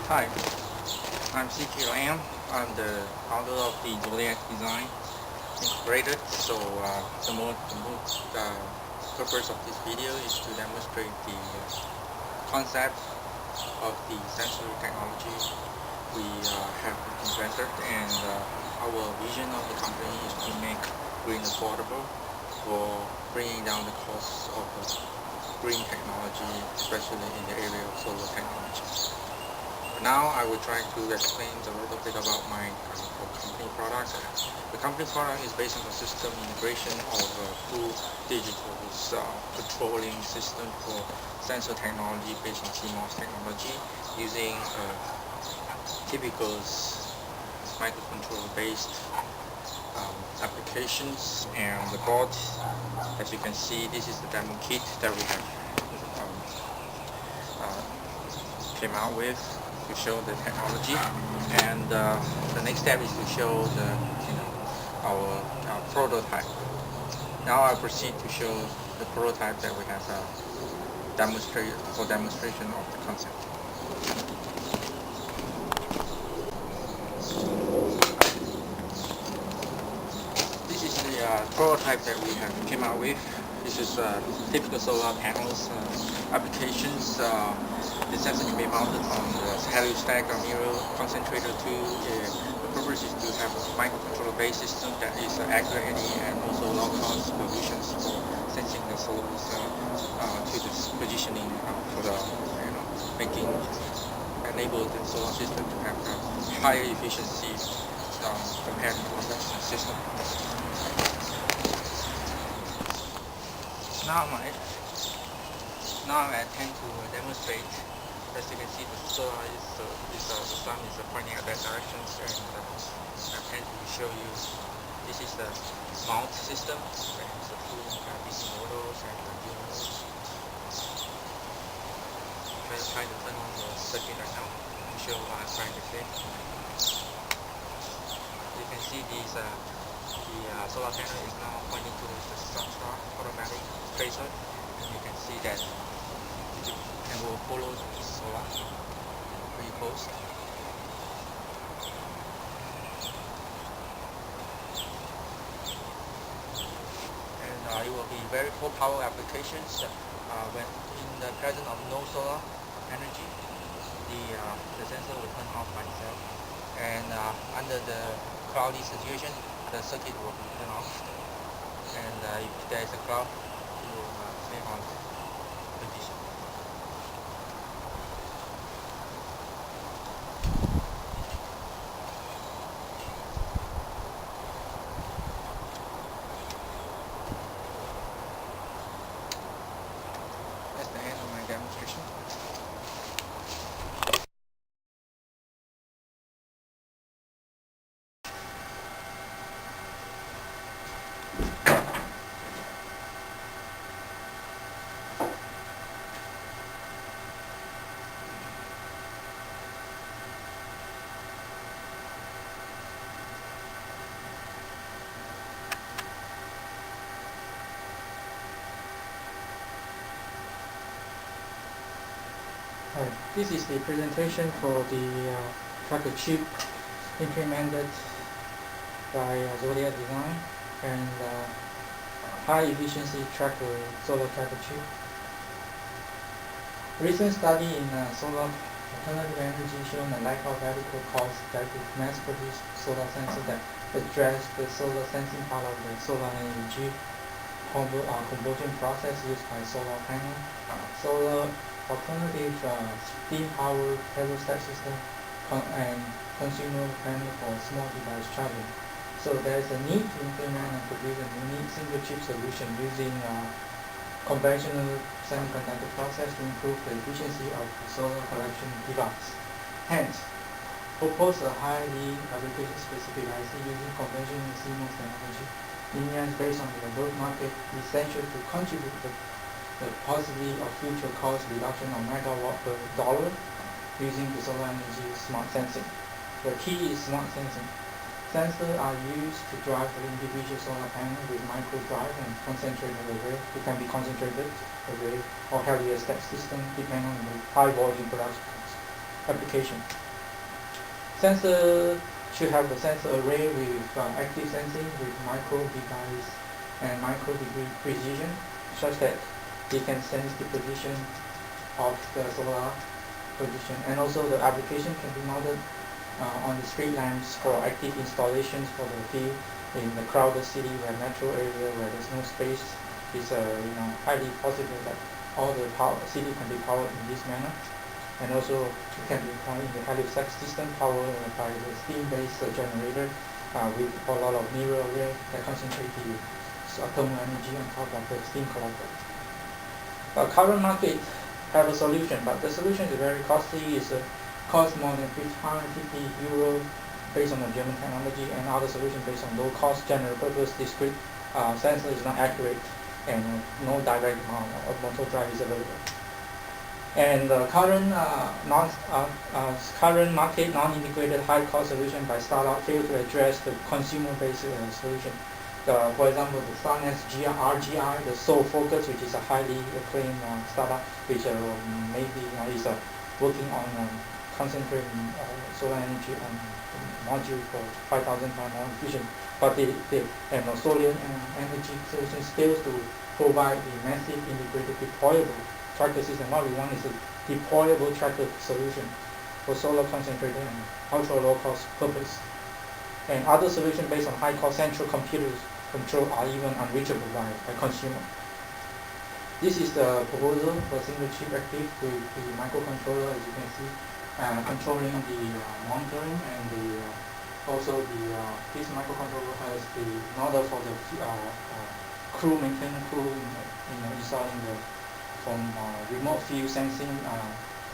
Hi, I'm CK Lam. I'm the founder of the Zodiac Design Incorporated. So the purpose of this video is to demonstrate the concept of the sensor technology we have invented, and our vision of the company is to make green affordable for bringing down the cost of green technology, especially in the area of solar technology. Now I will try to explain a little bit about my company product. The company product is based on the system integration of a full digital controlling system for sensor technology based on CMOS technology using typical microcontroller based applications. And the board, as you can see, this is the demo kit that we have came out with to show the technology, and the next step is to show our prototype. Now I proceed to show the prototype that we have demonstration of the concept. This is the prototype that we have came out with. This is typical solar panels applications. The sensor can be mounted on the helio stack or mirror concentrator too. The purpose is to have a microcontroller based system that is accurate and also low cost solutions for sensing the solar to this positioning for the making enable the solar system to have higher efficiency compared to the conventional system. Now I intend to demonstrate. As you can see, the solar the sun is pointing at that direction, and I intend to show you this is the mount system, and it's the full DC motors and the modes. I'm trying to turn on the circuit right now to show what I'm trying to say. You can see the solar panel is now pointing to the sun star automatic tracer, and you can see that and will follow the solar pretty close. And it will be very full power applications when in the presence of no solar energy. The sensor will turn off by itself, and under the cloudy situation, the circuit will be turned off, and if there is a cloud, it will stay on condition. That's the end of my demonstration. This is the presentation for the tracker chip implemented by Zodiac Design, and high efficiency tracker solar tracker chip. Recent study in solar alternative energy shown a lack of adequate cost that could mass produce solar sensor that address the solar sensing part of the solar energy conversion process used by solar panel. Solar alternative steam powered thermostat system and consumer panel for small device charging. So there is a need to implement and produce a unique single chip solution using conventional semiconductor process to improve the efficiency of the solar collection device. Hence, propose a highly application specific IC using conventional CMOS technology. Linear based on the above market essential to contribute the possibility of future cost reduction of megawatt per dollar using the solar energy smart sensing. The key is smart sensing. Sensors are used to drive the individual solar panel with micro drive and concentrated array. It can be concentrated array or helio stack system depending on the high volume production. application. Sensor should have the sensor array with active sensing with micro device and micro degree precision, such that it can sense the position of the solar position, and also the application can be mounted on the street lamps for active installations for the field in the crowded city where metro area where there's no space. It's highly possible that all the city can be powered in this manner, and also it can be applied in the heliostat system powered by the steam-based generator with a lot of mirror array that concentrate the thermal energy on top of the steam collector. Current market have a solution, but the solution is very costly. It's cost more than 550 euro based on the German technology, and other solution based on low cost general purpose discrete sensor is not accurate, and no direct motor drive is available. And current market non-integrated high-cost solution by startup fail to address the consumer-based solution. For example, the Sun's RGI, the Soul Focus, which is a highly acclaimed startup, which maybe is working on concentrating solar energy on module for 5,000 times more efficient. But the solar energy solution fails to provide the massive integrated deployable tracker system. What we want is a deployable tracker solution for solar concentrated and ultra low cost purpose. And other solutions based on high cost central computers control are even unreachable by consumer. This is the proposal for single chip active with the microcontroller, as you can see, controlling the monitoring, and this microcontroller has the model for the crew maintenance crew installing from remote field sensing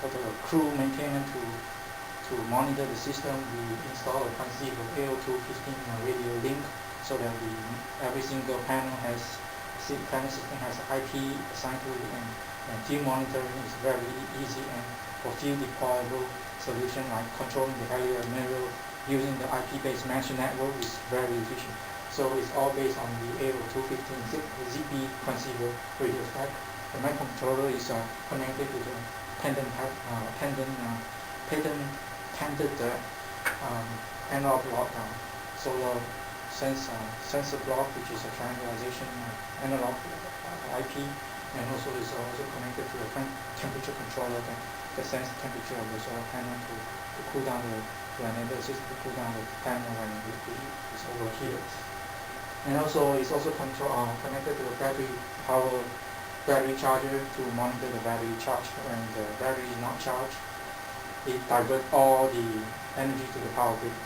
for the crew maintenance to monitor the system. We install a transceiver AL215 radio link so that every single panel panel system has an IP assigned to it, and field monitoring is very easy, and for field deployable solution like controlling the area mirror using the IP-based mesh network is very efficient. So it's all based on the AL215 ZP transceiver radio stack. The microcontroller is connected to the patented analog block solar sensor block, which is a triangulation analog IP, and also is also connected to a temperature controller that sense temperature of the solar panel to cool down to enable the system to cool down the panel when it is overheated. And also it's also connected to the battery charger to monitor the battery charge. When the battery is not charged, it diverts all the energy to the power grid.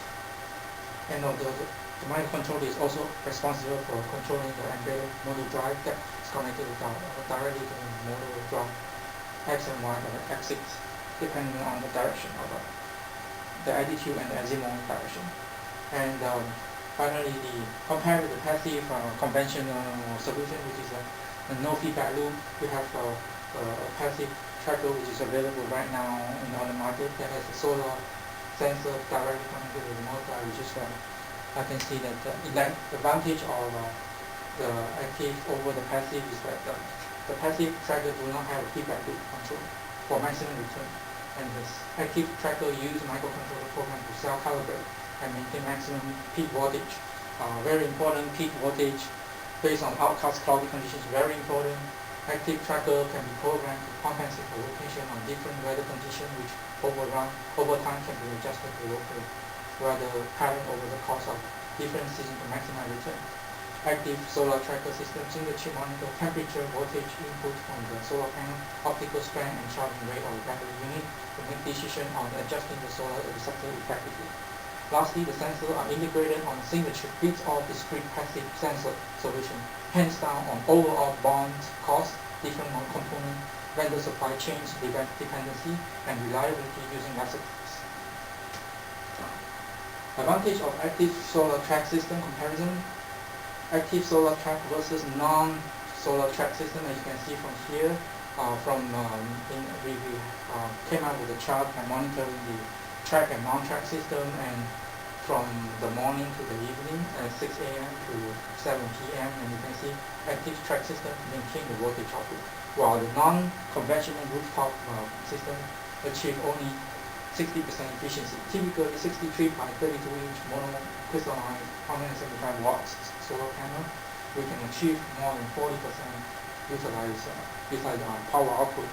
And the microcontroller is also responsible for controlling the embedded motor drive that is connected directly to the motor drive X and Y or axis, depending on the direction of the attitude and the azimuth direction. And finally, compared with the passive conventional solution, which is a no feedback loop, we have a passive tracker which is available right now on the market that has a solar sensor directly connected to the motor, which is I can see that the advantage of the active over the passive is that the passive tracker do not have a feedback loop control for maximum return, and this active tracker uses microcontroller program to self-calibrate and maintain maximum peak voltage. Very important, peak voltage based on outcast cloudy conditions, very important. Active tracker can be programmed to compensate for location on different weather conditions, which over time can be adjusted to local weather pattern over the course of different seasons to maximize return. Active solar tracker system, single chip monitor temperature, voltage input from the solar panel, optical strength and charging rate of the battery unit to make decision on adjusting the solar receptor effectively. Lastly, the sensors are integrated on single chip fits-all discrete passive sensor solution, hands down on overall BOM cost, different component, vendor supply chains, dependency, and reliability using lesser costs. Advantage of active solar track system comparison. Active solar track versus non-solar track system, as you can see from here, we came out with a chart and monitoring the track and non-track system, and from the morning to the evening at 6 a.m. to 7 p.m. and you can see active track system maintain the voltage output, while the non-conventional rooftop system achieve only 60% efficiency. Typically 63 by 32-inch monocrystalline 175 watts solar panel, we can achieve more than 40% utilize power output.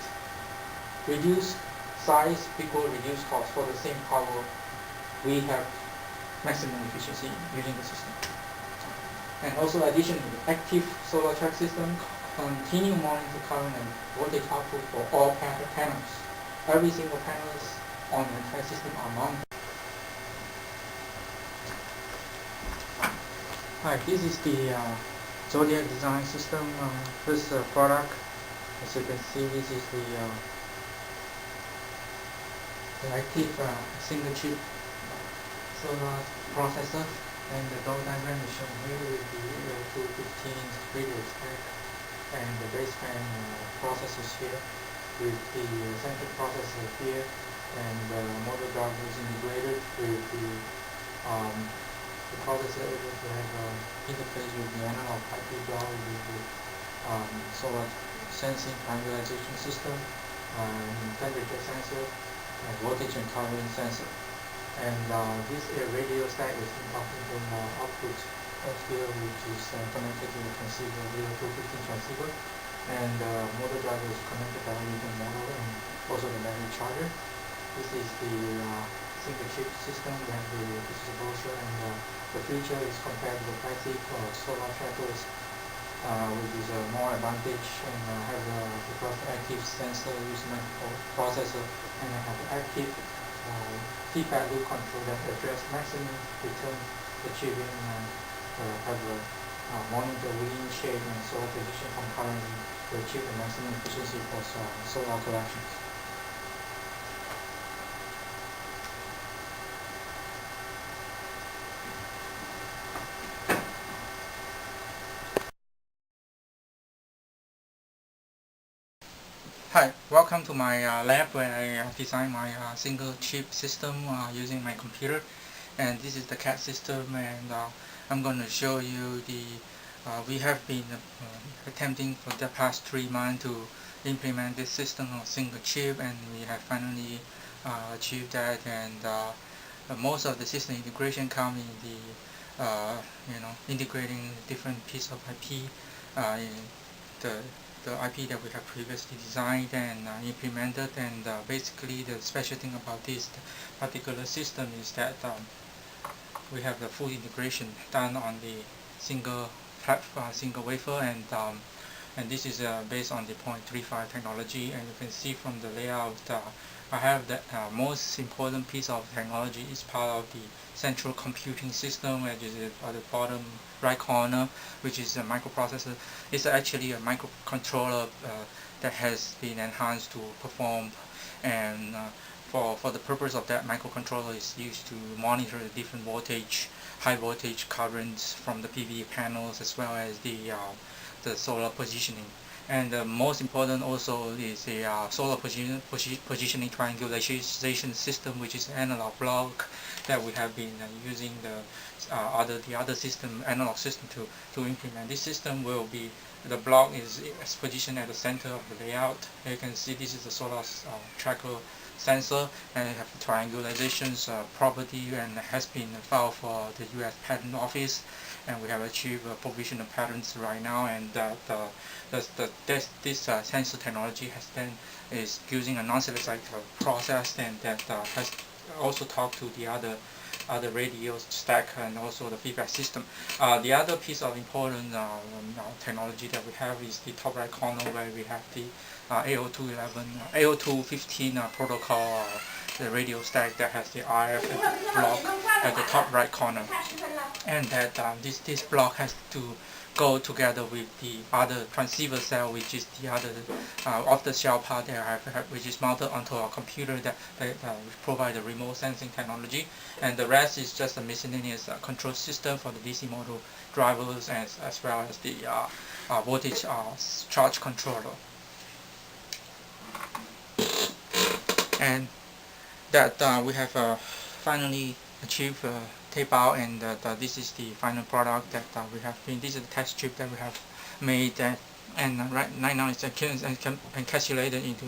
Reduce size equal reduce cost. For the same power, we have maximum efficiency using the system. And also additionally, active solar track system continue monitor current and voltage output for all panels. Every single panels on the entire system are mounted. Hi, this is the Zodiac design system. This product, as you can see, this is the active single chip solar processor, and the block diagram is shown here with the 215 radio stack and the baseband processors here, with the central processor here, and the motor drive is integrated with the processor able to have interface with the analog IP drive with the solar sensing triangulation system, temperature sensor, voltage and current sensor. And this radio stack is talking to output here, which is connected to the transceiver, 215 transceiver, and motor driver is connected directly to the motor and also the battery charger. This is the single chip system. We have this is the brochure, and the future is compared to the classic solar trackers, which is more advantage and have the first active sensor using processor, and have active feedback loop control that address maximum return achieving have a monitor within shade and solar position concurrently to achieve the maximum efficiency for solar collections. Hi, welcome to my lab where I design my single chip system using my computer. And this is the CAD system, and I'm going to show you the we have been attempting for the past 3 months to implement this system on single chip, and we have finally achieved that. And most of the system integration come in the integrating different piece of IP, the IP that we have previously designed and implemented. And basically the special thing about this particular system is that we have the full integration done on the single wafer, and this is based on the 0.35 technology. And you can see from the layout, I have the most important piece of technology is part of the central computing system, which is at the bottom right corner, which is a microprocessor. It's actually a microcontroller that has been enhanced to perform, and for the purpose of that, microcontroller is used to monitor the different voltage, high voltage currents from the PV panels, as well as the solar positioning. And the most important also is the solar positioning triangulation system, which is an analog block that we have been using the other system, analog system, to implement. This system will be, the block is positioned at the center of the layout. You can see this is the solar tracker sensor, and it has triangulations property, and has been filed for the US Patent Office, and we have achieved provisional patents right now. And this sensor technology is using a non-selective process, and that has also talked to the other radio stack and also the feedback system. The other piece of important technology that we have is the top right corner, where we have the AO215 protocol, the radio stack that has the RF block at the top right corner, and that this block has to go together with the other transceiver cell, which is the other off-the-shelf part that I have, which is mounted onto our computer that provide the remote sensing technology. And the rest is just a miscellaneous control system for the DC motor drivers, as well as the voltage charge controller. And that we have finally achieved tape out, and this is the final product that we have been. This is the test chip that we have made, and right now it's encapsulated into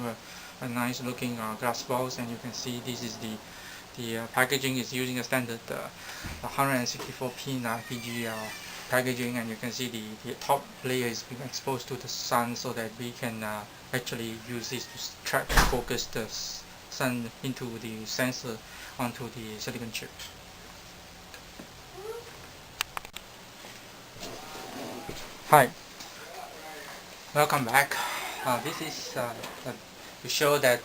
a nice looking glass box, and you can see this is the packaging is using a standard 164 pin RPG packaging, and you can see the top layer is being exposed to the sun so that we can actually use this to track and focus the sun into the sensor onto the silicon chip. Hi, welcome back. This is to show that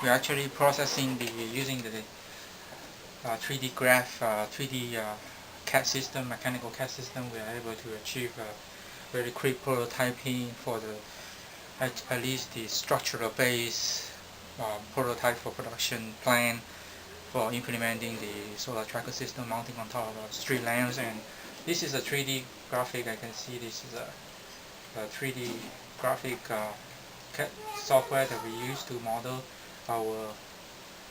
we're actually processing using the 3D graph, 3D CAD system, mechanical CAD system. We are able to achieve very quick prototyping for at least the structural base prototype for production plan for implementing the solar tracker system mounting on top of street lamps. And this is a 3D graphic. I can see this is a 3D graphic software that we use to model our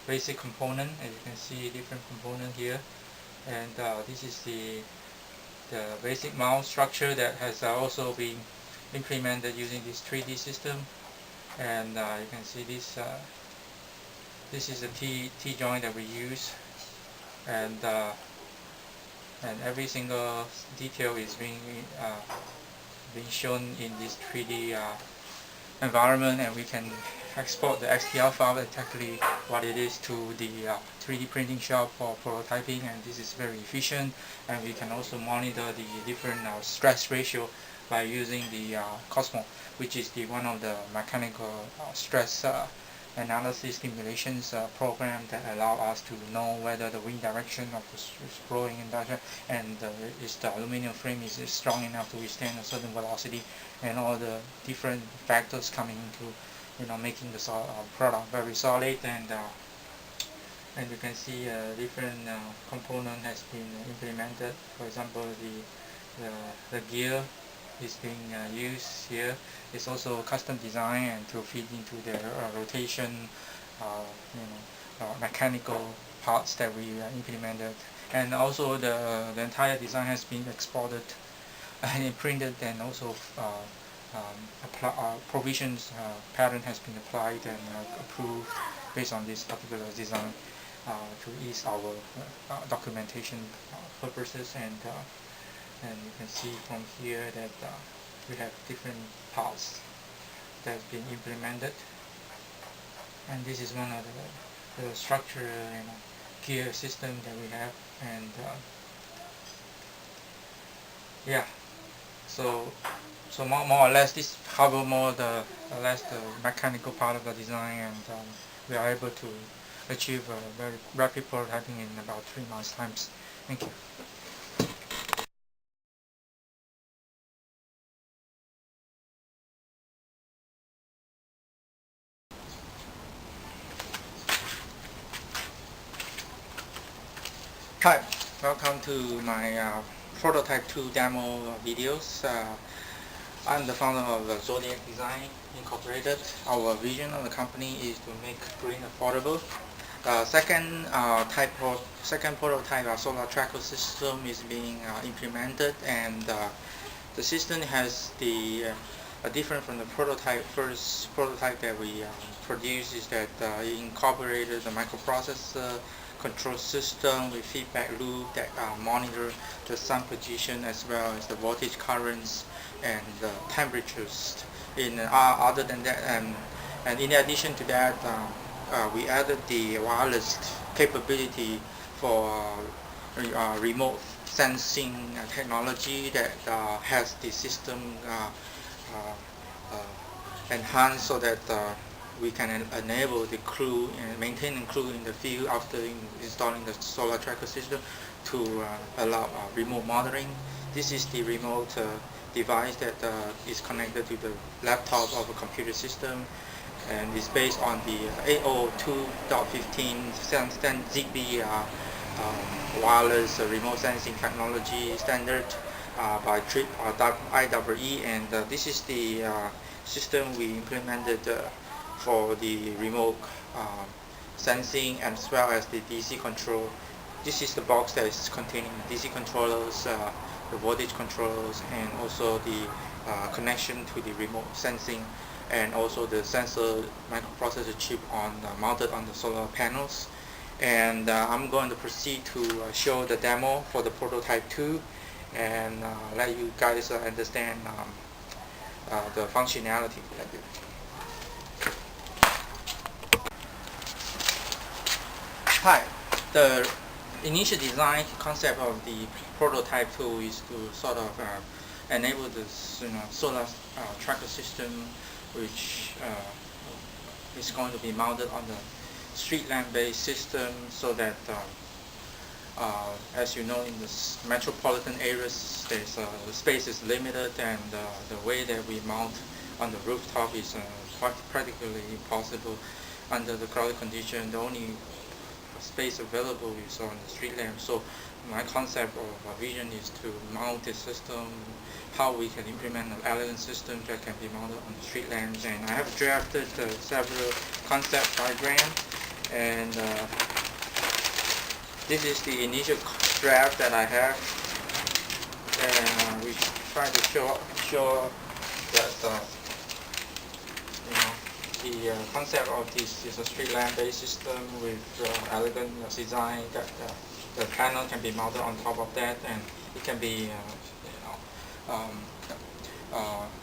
basic component. As you can see, different component here, and this is the basic mount structure that has also been implemented using this 3D system. And you can see this is the T joint that we use, and every single detail is being shown in this 3D environment, and we can export the XTL file exactly what it is to the 3D printing shop for prototyping, and this is very efficient. And we can also monitor the different stress ratio by using the Cosmo, which is one of the mechanical stress analysis simulations program that allow us to know whether the wind direction of is blowing in direction, and is the aluminum frame is strong enough to withstand a certain velocity, and all the different factors coming into making the product very solid. And you can see different component has been implemented. For example, the gear is being used here. It's also custom design and to fit into the rotation, mechanical parts that we implemented. And also the entire design has been exported and printed, and also provisions pattern has been applied and approved based on this particular design to ease our documentation purposes. And you can see from here that we have different parts that have been implemented, and this is one of the structure gear system that we have. And yeah, so more or less this cover more the mechanical part of the design, and we are able to achieve a very rapid prototyping in about 3 months times. Thank you. Hi, welcome to my prototype 2 demo videos. I'm the founder of Zodiac Design Incorporated. Our vision of the company is to make green affordable. Second prototype solar tracker system is being implemented, and the system has different from the first prototype that we produced, is that it incorporated the microprocessor control system with feedback loop that monitor the sun position as well as the voltage currents and the temperatures. Other than that, and in addition to that, we added the wireless capability for remote sensing technology that has the system enhanced so that we can enable the crew and maintaining crew in the field after installing the solar tracker system to allow remote monitoring. This is the remote device that is connected to the laptop of a computer system, and is based on the 802.15 ZigBee wireless remote sensing technology standard by IEEE. And this is the system we implemented for the remote sensing as well as the DC control. This is the box that is containing DC controllers, the voltage controllers, and also the connection to the remote sensing and also the sensor microprocessor chip mounted on the solar panels. And I'm going to proceed to show the demo for the prototype 2 and let you guys understand the functionality. Hi. The initial design concept of the prototype 2 is to sort of enable this solar tracker system, which is going to be mounted on the street lamp based system, so that as you know, in the metropolitan areas, the space is limited, and the way that we mount on the rooftop is practically impossible under the crowded condition. The only space available is on the street lamp. So my concept of vision is to mount this system, how we can implement an elegant system that can be mounted on the street lamps. And I have drafted several concept diagrams, and this is the initial draft that I have, and we try to show that the concept of this is a street lamp based system with elegant design, that the panel can be mounted on top of that, and it can be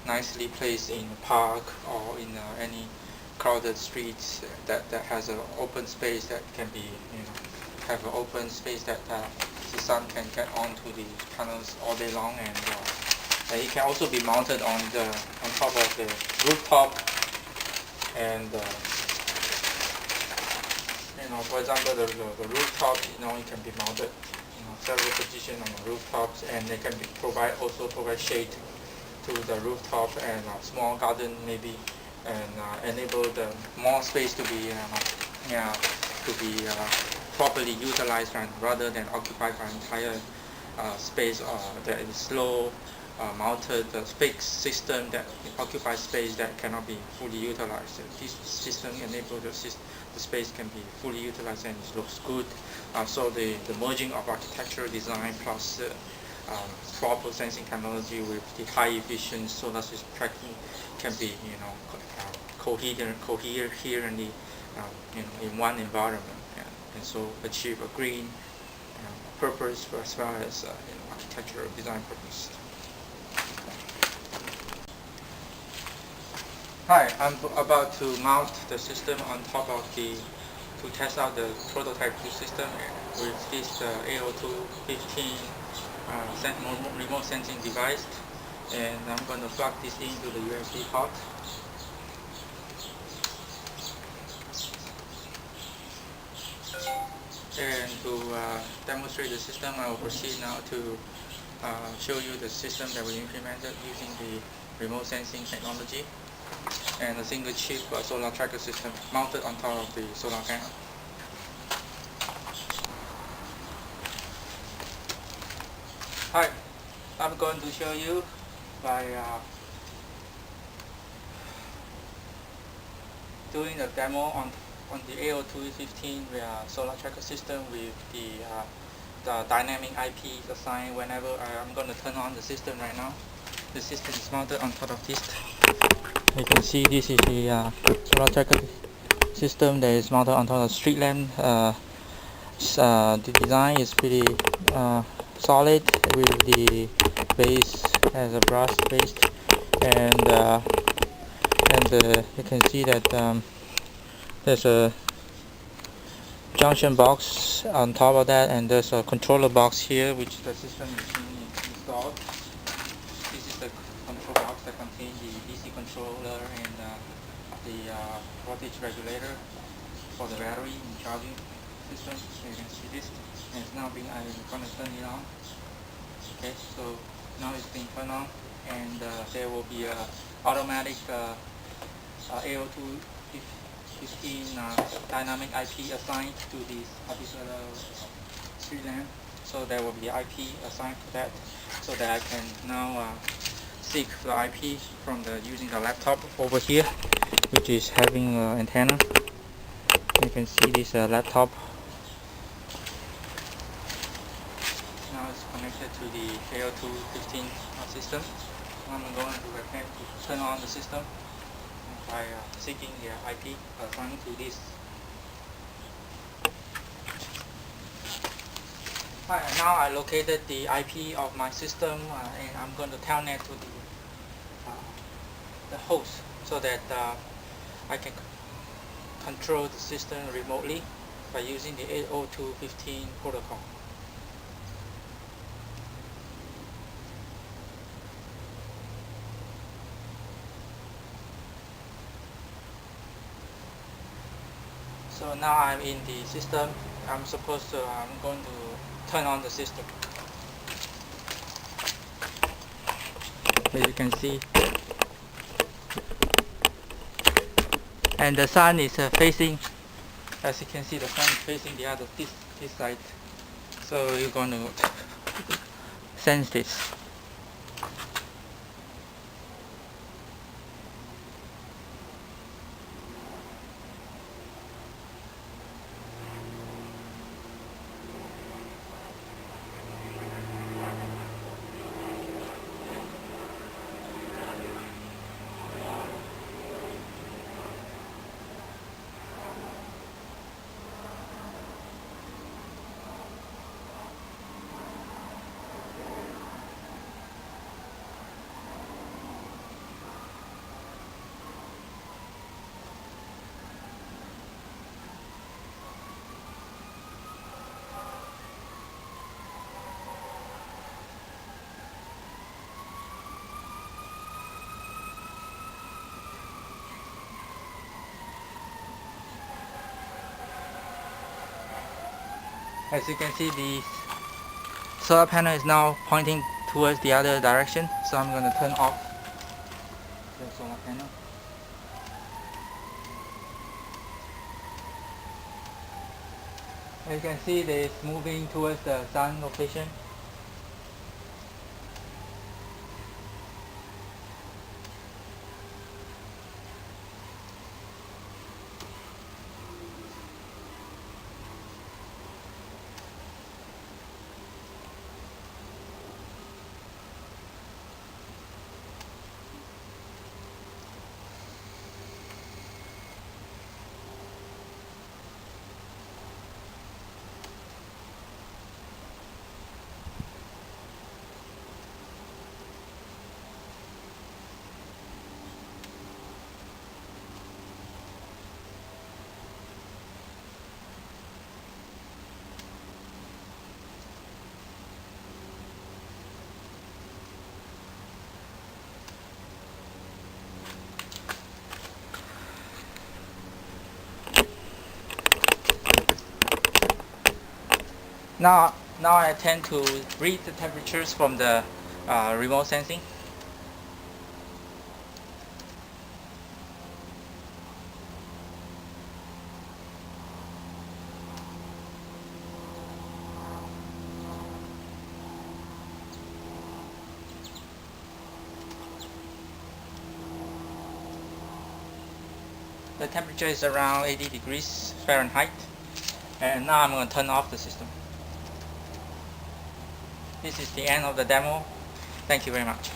nicely placed in a park or in any crowded streets that has an open space that can be have an open space that the sun can get onto the panels all day long, and it can also be mounted on top of the rooftop. And for example, the rooftop, it can be mounted several positions on the rooftops, and they can also provide shade to the rooftop, and a small garden maybe, and enable the more space to be properly utilized, rather than occupy our entire space that is low mounted fixed system that occupies space that cannot be fully utilized. This system enables the space can be fully utilized, and it looks good. So the merging of architectural design plus proper sensing technology with the high efficient solar system tracking can be coherently in one environment, and so achieve a green purpose as well as architectural design purpose. Hi, I'm about to mount the system on top of to test out the prototype 2 system with this AO215 remote sensing device, and I'm going to plug this into the USB port. And to demonstrate the system, I will proceed now to show you the system that we implemented using the remote sensing technology and a single chip solar tracker system mounted on top of the solar panel. Hi, I'm going to show you by doing a demo on the AO215 solar tracker system with the dynamic IP assigned whenever I'm going to turn on the system right now. The system is mounted on top of this. You can see this is the solar tracker system that is mounted on top of the street lamp. The design is pretty solid, with the base as a brass base, and you can see that there's a junction box on top of that, and there's a controller box here which the system is installed. This is the control box that contains the DC controller and the voltage regulator for the battery and charging system. So you can see this, and it's now I'm going to turn it on. Okay, so now it's being turned on, and there will be a automatic AO215 dynamic IP assigned to this particular street lamp. So there will be IP assigned to that, so that I can now seek the IP from using the laptop over here, which is having an antenna. You can see this laptop. Now it's connected to the AO215 system. I'm going to turn on the system. by seeking the IP assigned to this. Alright, now I located the IP of my system and I'm going to telnet to the host so that I can control the system remotely by using the 802.15 protocol. So now I'm in the system. I'm going to turn on the system. As you can see, and the sun is facing, as you can see, the sun is facing this side. So you're going to sense this. As you can see, the solar panel is now pointing towards the other direction, so I'm going to turn off the solar panel. As you can see, it's moving towards the sun location. Now I tend to read the temperatures from the remote sensing. The temperature is around 80 degrees Fahrenheit, and now I'm going to turn off the system. This is the end of the demo. Thank you very much.